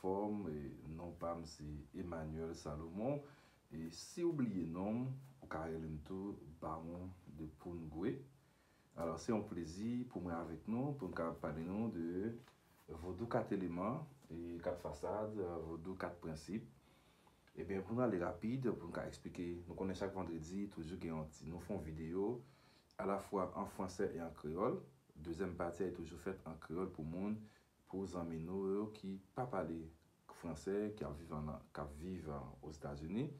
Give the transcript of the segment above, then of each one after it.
forme, et non pas c'est Emmanuel Salomon. Et si oubliez non, au carré tout baron de Pongoué. Alors c'est un plaisir pour moi avec nous, pour nous parler nous de vos 4 éléments et 4 façades, vos 4 principes. Et bien pour nous aller rapide, pour nous expliquer, nous connaissons chaque vendredi, toujours nous faisons vidéo à la fois en français et en créole. Deuxième partie est toujours faite en créole pour monde, pour les amis qui ne parlent pas français, qui vivent aux États-Unis.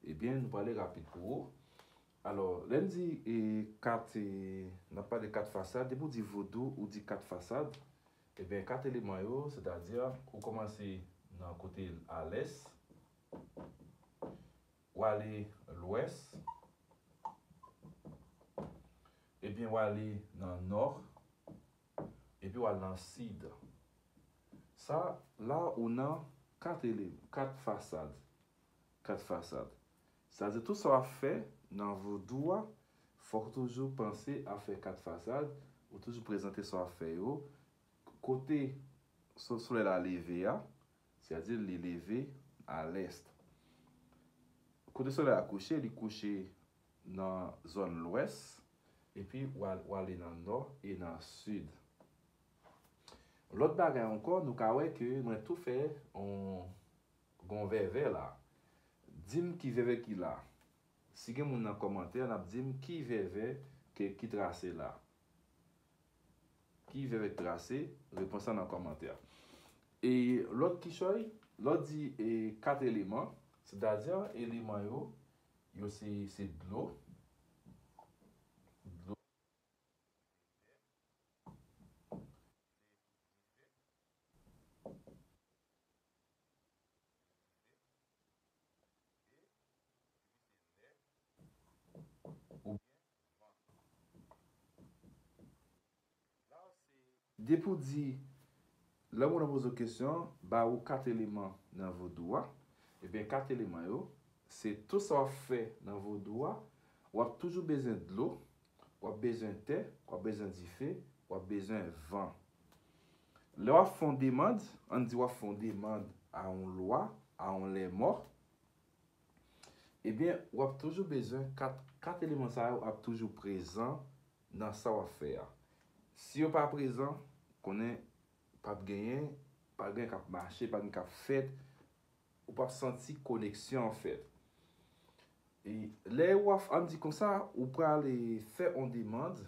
Eh bien, nous parlons rapide pour vous. Alors, lundi, on n'a pas de 4 façades. Dès que vous dites vaudou ou dit 4 façades, eh bien, 4 éléments, c'est-à-dire, vous commencez dans le côté à l'est, ou aller à l'ouest, et bien, vous aller dans le nord, et puis vous aller dans le sud. Ça, là, on a 4 façades. 4 façades. C'est-à-dire, tout ça fait dans vos doigts, il faut toujours penser à faire 4 façades, ou toujours présenter ça à faire. Côté sur la levée, c'est-à-dire les lever à l'est. Côté soleil à coucher, il est couché dans la zone l'ouest, et puis ou aller dans le nord et dans le sud. L'autre bagage encore, nous avons que nous tout fait en verre là. Dis-moi qui verre qui là. Si vous avez un commentaire, on dit qui verre qui tracé là. Qui verre tracé, réponse dans le commentaire. Et l'autre qui choisit, l'autre dit 4 éléments, c'est-à-dire éléments c'est de l'eau. Dès pour dire, là où on pose une question, bah ou 4 éléments dans vos doigts, et bien 4 éléments, c'est tout ça fait dans vos doigts, ou a toujours besoin de l'eau, ou a besoin de terre, ou a besoin de feu, ou a besoin de vent. Là, on fait demande, on dit on fait demande à une loi, à un les mort, eh bien, on a toujours besoin de 4 éléments, ça a toujours présent dans ça on fait. Si on pas présent, qu'on est pas gagné, pas gagné cap marcher, pas gagné cap fait, ou pas sentir connexion en fait. Et là où on dit comme ça, ou pour aller faire une demande,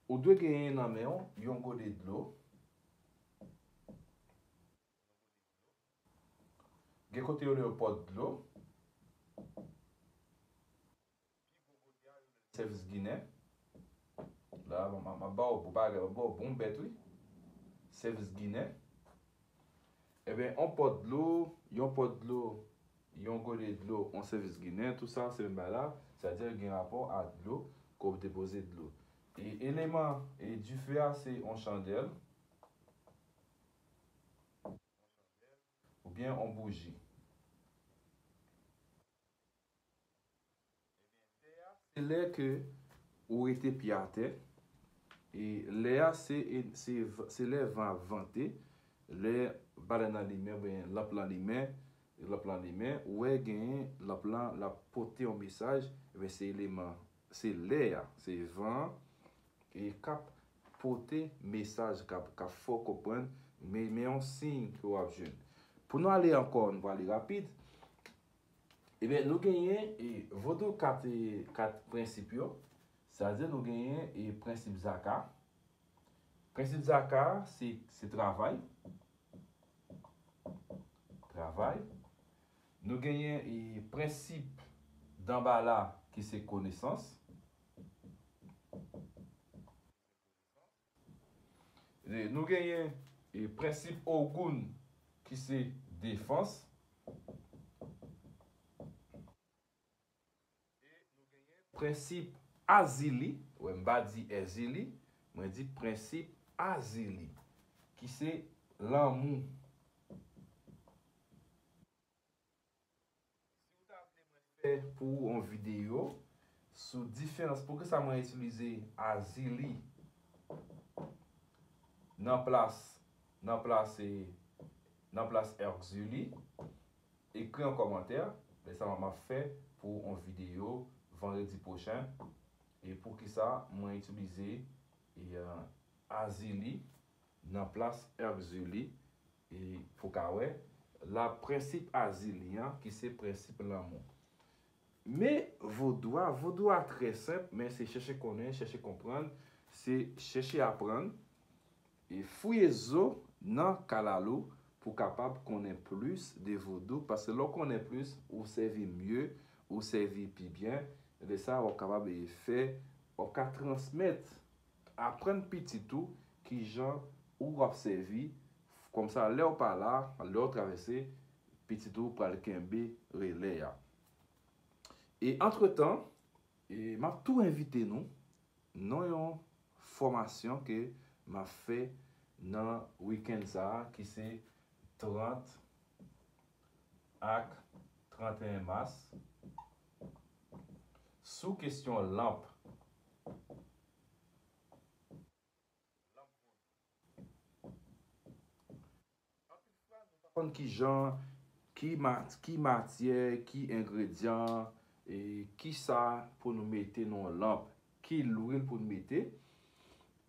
ou doit gagner dans main, yon go de l'eau. Gen côté le pot de l'eau. Service Guinée. Là, ma bon bête oui. Service Guinée. Eh bien, on pot de l'eau, yon pot de l'eau, yon golé de l'eau, on service Guinée, tout ça, c'est là, c'est-à-dire qu'il y a un rapport à de l'eau, qu'on peut déposer de l'eau. Et élément et du feu, c'est en chandelle, ou bien en bougie. C'est là que où était piaté, et là, c'est les vents vantés, les baleines alimées, bien, la plan alimée, le plan alimé, ouais gagne le plan la porter un message, mais c'est élément, c'est l'air, c'est vent et cap porter message cap faut comprendre, mais on signe que vous jeune. Pour nous aller encore, on va aller rapide. Eh bien, nous gagnons et vos 4 principes, c'est-à-dire nous gagnons et principe Zaka. Principe Zaka, c'est travail. Travail. Nous gagnons le principe d'emballage qui c'est connaissance. Et nous gagnons le principe Ogun qui c'est défense. Et nous gagnons le principe Azili, ou m'ba dit Azili, moi dit principe Azili qui c'est l'amour. Pour une vidéo sur différence pour que ça m'a utilisé dans la place Erxuli, écrit en commentaire, mais ça m'a fait pour une vidéo vendredi prochain. Et pour qui ça, moi utiliser Azili dans la place Erxuli. Et pour que la principe azilien qui c'est principe l'amour. Mais vaudou très simple, mais c'est chercher connaître, chercher comprendre, c'est chercher apprendre et fouiller zo dans Kalalo pour capable connaître plus de vaudou parce que lorsqu'on connaît plus, ou servir mieux, ou servir plus bien, et ça on capable de faire, on peut transmettre apprendre petit tout qui gens ou observer comme ça là ou pas là, leur traverser petit tout pour le kembe relais. Et entre-temps, m'a tout invité nous dans une formation que m'a fait dans le week-end ça qui c'est 30 à 31 mars sous question lampe. Qui genre, qui matière, qui ingrédients, et qui ça pour nous mettre dans lampe, qui l'huile pour nous mettre.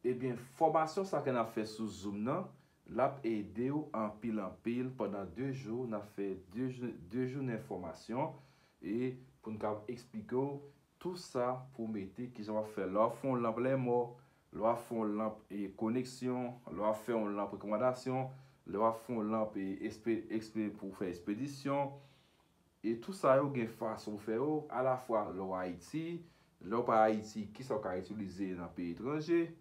Eh bien, formation ça qu'on a fait sous Zoom là, l'a aidé en pile pendant 2 jours, on a fait 2 jours d'information et pour nous expliquer tout ça pour mettre qui va faire leur fond lampe les mots, leur fond lampe et connexion, leur faire une lampe recommandation, leur fond lampe et pour faire expédition. Et tout ça, il y a une façon de faire à la fois le Haïti, le par Haïti qui sont utilisés dans le pays étranger.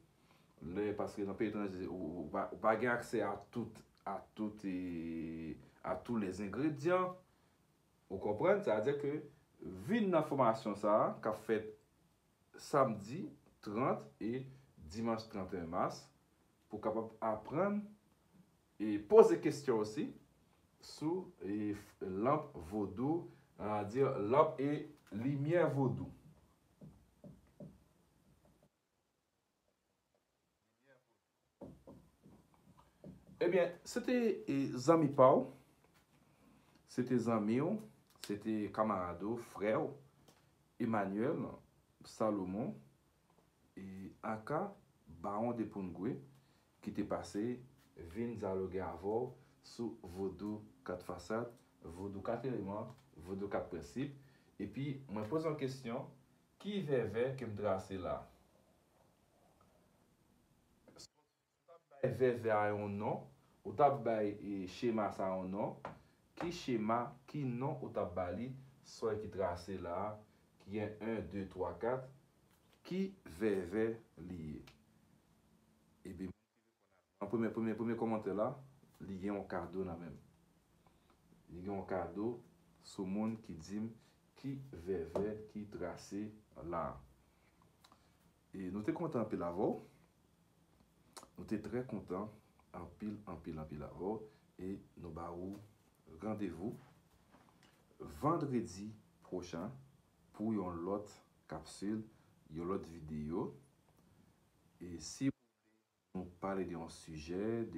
Parce que dans le pays étranger, on n'a pas accès à tous les ingrédients. Vous comprenez? C'est-à-dire que, vu l'information ça, qu'a fait samedi 30 et dimanche 31 mars, pour capable apprendre et poser des questions aussi sur lampe vaudou, c'est-à-dire lampe et lumière vaudou. Eh bien, c'était Zami Pau, c'était Zamio, c'était camarade, frère, Emmanuel, Salomon, et Aka, Baron de Pongwe, qui était passé, vin dialoguer avant, sur Vaudou 4 façades, Vaudou 4 éléments, Vaudou 4 principes. Et puis, je me pose une question, qui verrait que me trace là? Verre a un nom, ou tabay schéma ça un nom, qui schéma, qui nom ou tabali, soit qui tracé là, qui est 1, 2, 3, 4, qui verre lié. Et bien, en premier commentaire là, il y a un cadeau là même. Il y a un cadeau sur le monde qui dit qui verre, qui tracé là. Et nous sommes contents de l'avoir. Nous sommes très contents en pile avant. Et nous avons rendez-vous vendredi prochain pour une autre capsule, une autre vidéo. Et si vous parlez d'un sujet,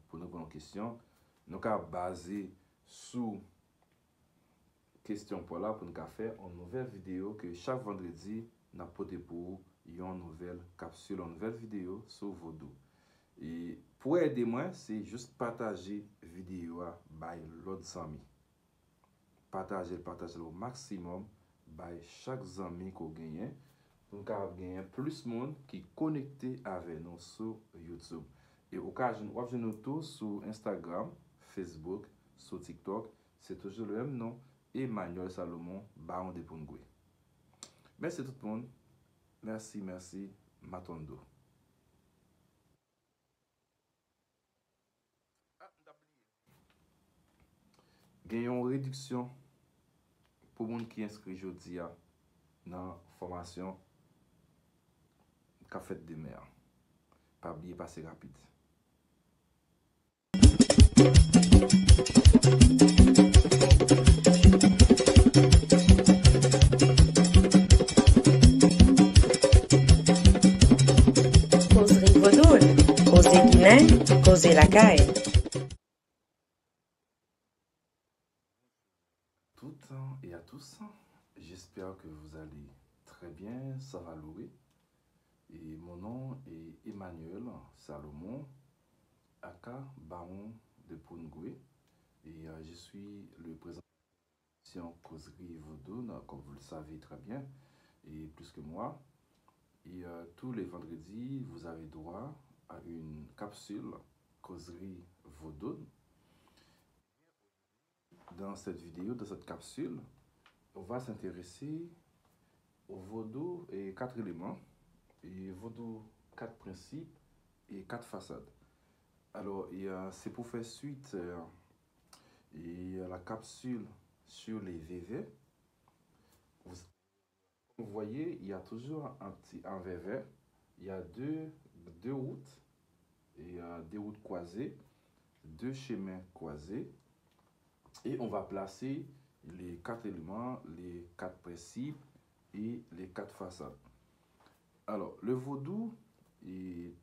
pour nous poser une question, nous allons baser sur question pour là pour nous faire une nouvelle vidéo que chaque vendredi nous avons pour une nouvelle capsule, une nouvelle vidéo sur Vaudou. Et pour aider moi, c'est juste partager la vidéo by l'autre ami. Partager au maximum by chaque ami qu'on gagne pour gagner plus de monde qui est connecté avec nous sur YouTube. Et au cas où nous tous sur Instagram, Facebook, sur TikTok, c'est toujours le même nom, Emmanuel Salomon, Baron de Pongwe. Merci tout le monde. Merci, Matondo. Gagnons une réduction pour les gens qui inscrivent aujourd'hui dans la formation Café de mer. Pas oublier passer rapide. Causerie Vaudou, causer Guinée, causer la caille. toutes et à tous. J'espère que vous allez très bien, ça va louer. Et mon nom est Emmanuel Salomon, aka Baron de Pongoué. Et je suis le président de la Causerie Vaudoune, comme vous le savez très bien, et plus que moi. Et tous les vendredis, vous avez droit à une capsule Causerie Vaudoune. Dans cette vidéo, dans cette capsule, on va s'intéresser au vaudou et 4 éléments, et vaudou 4 principes et 4 façades. Alors, c'est pour faire suite à la capsule sur les VV. Vous voyez, il y a toujours un VV. Il y a deux routes, et des routes croisées, deux chemins croisés. Et on va placer les 4 éléments, les 4 principes et les 4 façades. Alors, le vaudou,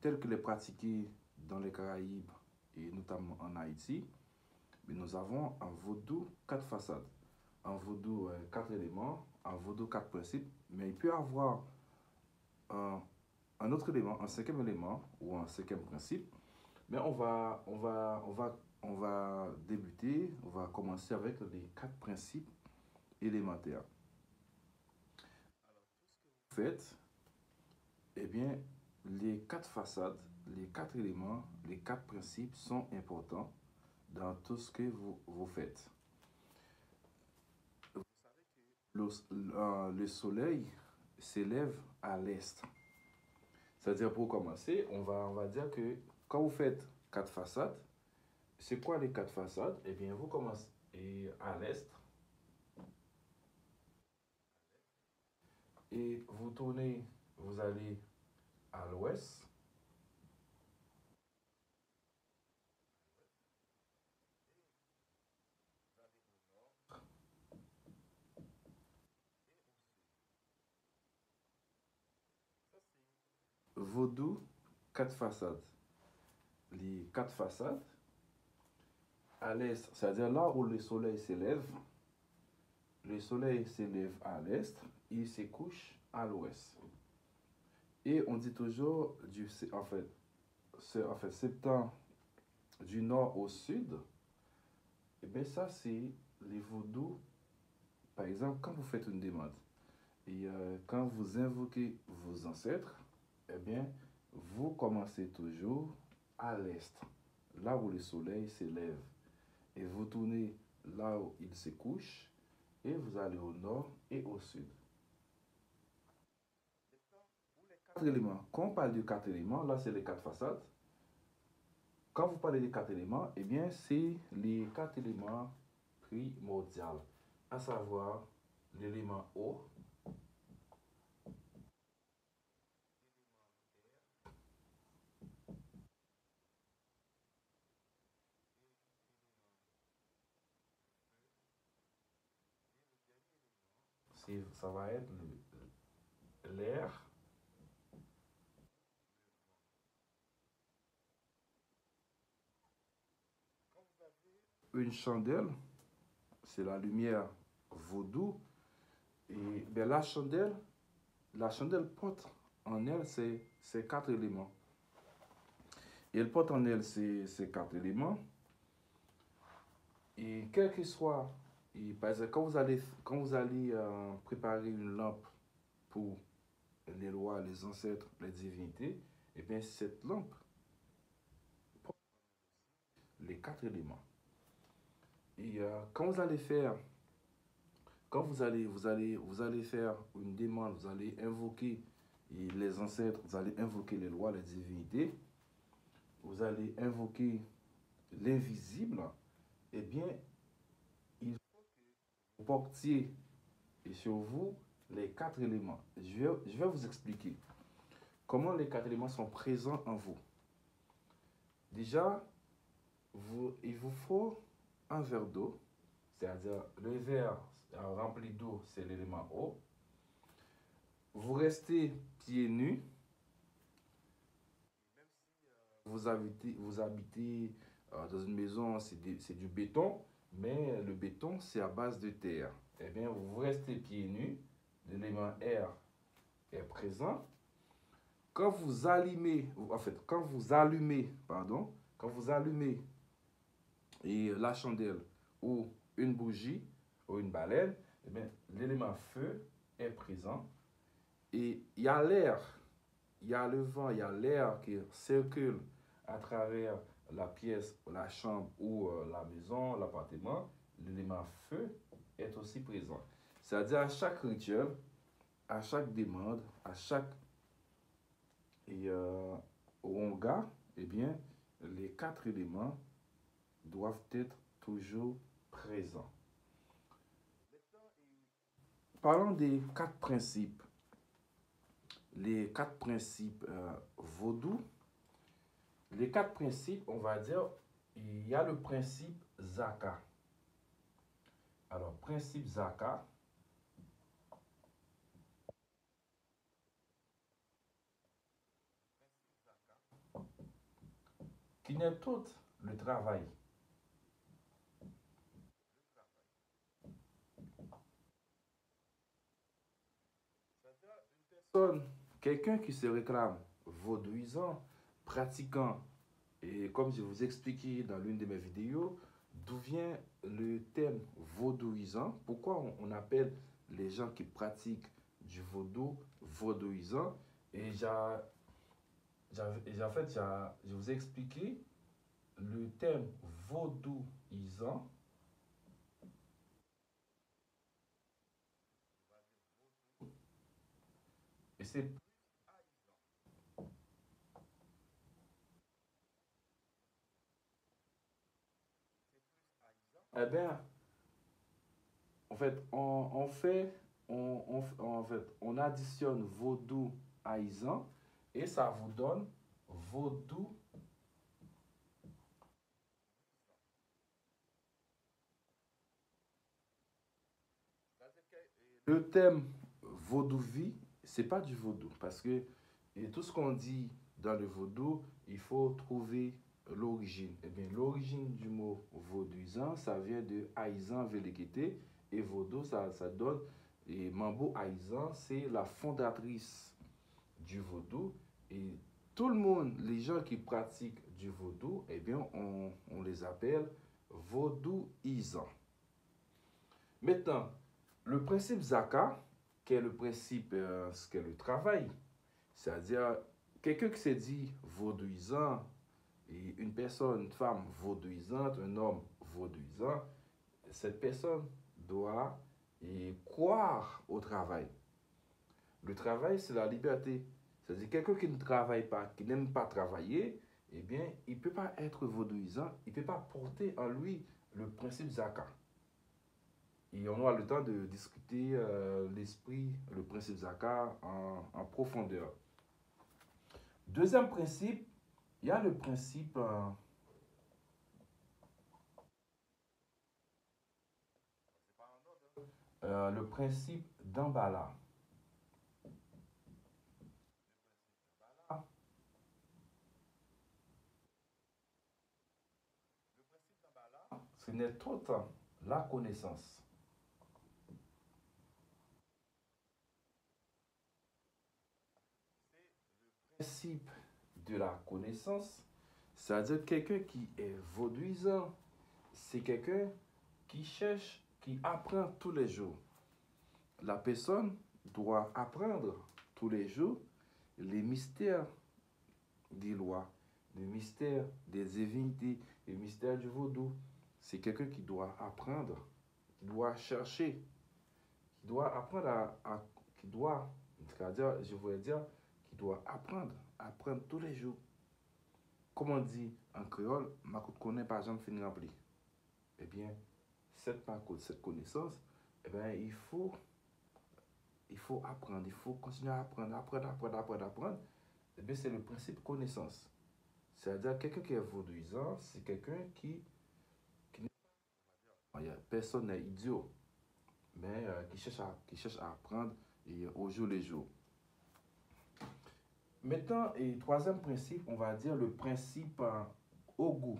tel qu'il est pratiqué dans les Caraïbes et notamment en Haïti, mais nous avons un vaudou 4 façades, un vaudou 4 éléments, un vaudou 4 principes, mais il peut y avoir un autre élément, un 5e élément ou un 5e principe. Mais on va débuter, on va commencer avec les 4 principes élémentaires. En fait, eh bien, les 4 façades, les 4 éléments, les 4 principes sont importants dans tout ce que vous faites. Vous savez que le soleil s'élève à l'est. C'est-à-dire, pour commencer, on va dire que quand vous faites 4 façades, c'est quoi les 4 façades? Eh bien, vous commencez à l'est et vous tournez, vous allez à l'ouest. Vaudou, 4 façades. Les 4 façades, à l'est, c'est-à-dire là où le soleil s'élève à l'est, il se couche à l'ouest. Et on dit toujours, en fait, septembre du nord au sud, et bien ça c'est les vaudous. Par exemple, quand vous faites une demande, et quand vous invoquez vos ancêtres, eh bien, vous commencez toujours à l'est, là où le soleil s'élève. Et vous tournez là où il se couche, et vous allez au nord et au sud. 4 éléments. Quand on parle de 4 éléments, là c'est les 4 façades. Quand vous parlez des 4 éléments, eh bien, c'est les 4 éléments primordiaux, à savoir l'élément eau, ça va être l'air, une chandelle, c'est la lumière vaudou. Et bien, la chandelle porte en elle ces 4 éléments. Et elle porte en elle ces 4 éléments. Et quel que soit, par exemple, quand vous allez préparer une lampe pour les lois, les ancêtres, les divinités, et bien cette lampe porte les 4 éléments. Et quand vous allez faire, vous allez faire une demande, vous allez invoquer les ancêtres, vous allez invoquer les lois, les divinités, vous allez invoquer l'invisible, eh bien, il faut que vous portiez sur vous les 4 éléments. Je vais vous expliquer comment les 4 éléments sont présents en vous. Déjà, il vous faut un verre d'eau, c'est-à-dire le verre rempli d'eau, c'est l'élément eau. Vous restez pieds nus. Vous habitez dans une maison, c'est du béton. mais le béton, c'est à base de terre. Eh bien, vous restez pieds nus, l'élément R est présent. Quand vous allumez et la chandelle ou une bougie ou une baleine, eh bien, l'élément feu est présent. Et il y a l'air, il y a le vent, il y a l'air qui circule à travers la pièce, la chambre ou la maison, l'appartement. L'élément feu est aussi présent. C'est-à-dire à chaque rituel, à chaque demande, à chaque onga, eh bien, les quatre éléments doivent être toujours présents. Parlons des quatre principes. Les quatre principes vaudou. Les quatre principes, on va dire, il y a le principe Zaka. Alors, principe Zaka, qui n'est tout le travail. Personne, quelqu'un qui se réclame vaudouisant, pratiquant, et comme je vous ai expliqué dans l'une de mes vidéos, d'où vient le thème vaudouisant, pourquoi on appelle les gens qui pratiquent du vaudou vaudouisant, et je vous ai expliqué le thème vaudouisant, et c'est, eh bien, en fait, on additionne vaudou haïsant et ça vous donne vaudou. Le thème vaudou-vie, c'est pas du vaudou parce que et tout ce qu'on dit dans le vaudou, il faut trouver l'origine. Eh bien, l'origine du mot vaudouisant, ça vient de haïsant velekete et vaudou, ça donne. Et Mambo Haïzan, c'est la fondatrice du vaudou. Et tout le monde, les gens qui pratiquent du vaudou, eh bien, on les appelle vaudouisants. Maintenant, le principe Zaka, qui est le principe, ce qu'est le travail, c'est-à-dire quelqu'un qui s'est dit vaudouisant, et une personne, une femme vaudouisante, un homme vaudouisant, cette personne doit croire au travail. Le travail, c'est la liberté. C'est-à-dire quelqu'un qui ne travaille pas, qui n'aime pas travailler, eh bien, il ne peut pas être vaudouisant, il ne peut pas porter en lui le principe Zaka. Et on aura le temps de discuter l'esprit, le principe Zaka en profondeur. Deuxième principe, il y a le principe, le principe d'Ambala. Ce n'est autre la connaissance. Le principe de la connaissance, c'est-à-dire quelqu'un qui est vaudouisant, c'est quelqu'un qui cherche, qui apprend tous les jours. La personne doit apprendre tous les jours les mystères des lois, les mystères des divinités, les mystères du vaudou. C'est quelqu'un qui doit apprendre, qui doit chercher, qui doit apprendre qui doit, c'est-à-dire, je voulais dire, qui doit apprendre tous les jours. Comme on dit en créole, ma coute connaît pas jamais fini rempli. Eh bien, cette connaissance, eh bien, il faut apprendre, il faut continuer à apprendre. Eh bien, c'est le principe connaissance. C'est-à-dire, quelqu'un qui est vaudouisant, c'est quelqu'un qui personne n'est idiot, mais qui cherche à apprendre au jour le jour. Maintenant, et troisième principe, on va dire le principe au goût.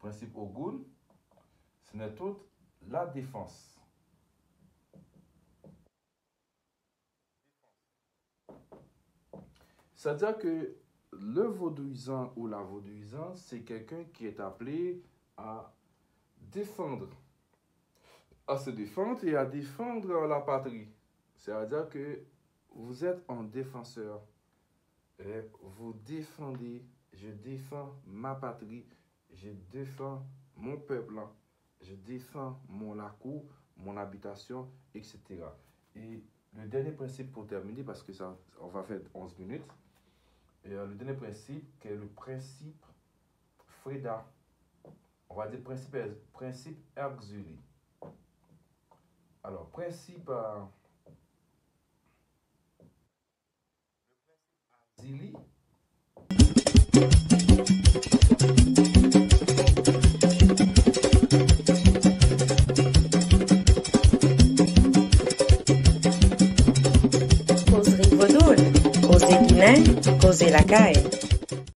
principe Ogun, ce n'est autre la défense. C'est-à-dire que le vaudouisant ou la vaudouisante, c'est quelqu'un qui est appelé à défendre, à se défendre et à défendre la patrie. C'est-à-dire que vous êtes un défenseur et vous défendez, je défends ma patrie, je défends mon peuple, je défends mon lacou, mon habitation, etc. Et le dernier principe pour terminer, parce que ça, on va faire 11 minutes, et le dernier principe, qui est le principe Freda, on va dire principe Erxuli. Alors, principe Zili. Causerie Vaudou, causer Guinée, causer la caille.